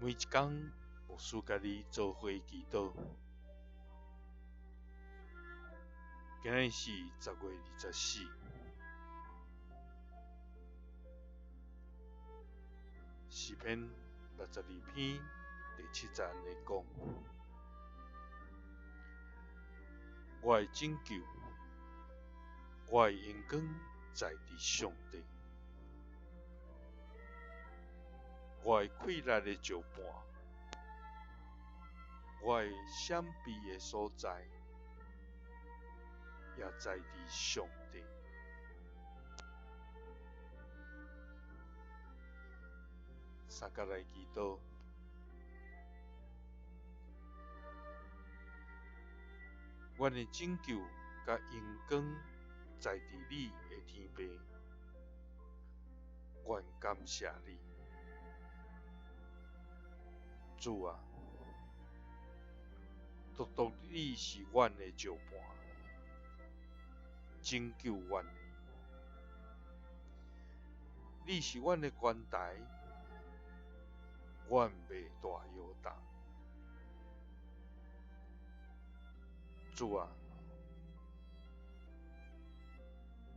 每一天，牧师甲你做伙祈祷。今日是10月24，诗篇62篇第7节安尼讲：我的拯救，我的荣光在伫上帝，我的溃烂的石盘，我的闪避的所在，也在伫上帝。三甲来祈祷，阮的拯救甲荣光在伫你的天父，阮感谢你，主啊！独独你是阮的石盘，拯救阮的，你是阮的关台，阮袂大摇动。主啊！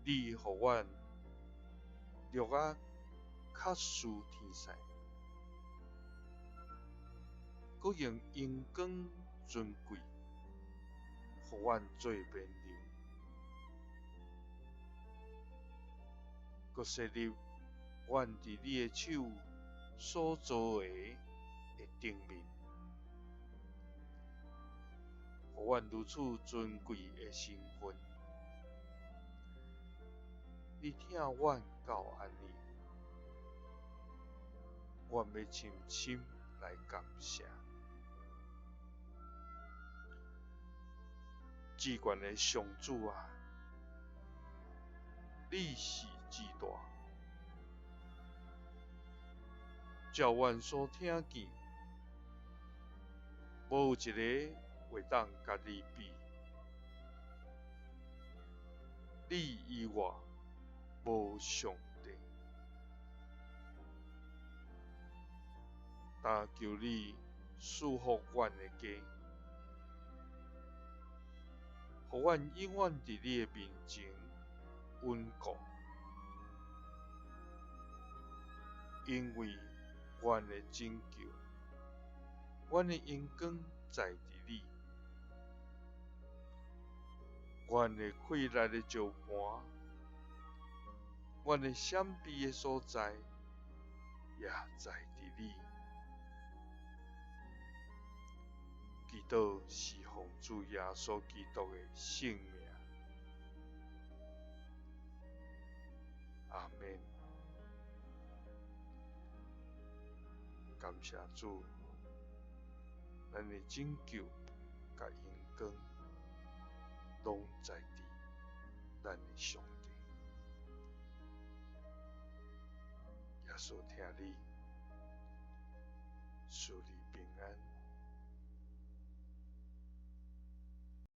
你予阮肉仔较输天使，佮用荣光尊贵，予阮做冕旒，佮设立阮伫你的手所做的顶面，予阮如此尊贵的身份。你听阮到安尼，阮要深深来感谢。至高的上主啊，你是至大，照阮所听见，无一个会当甲你比。你以外无上帝，但求你赐福阮的家，予阮永远伫你的面前稳固，因为阮的拯救，阮的荣光在伫你，阮的溃烂的石盘，阮的闪避的所在，也在伫你。祈祷是奉主耶稣基督的圣名，阿们。感谢主，咱的拯救甲荣光，拢在伫咱的上帝。耶稣听你，祝你平安。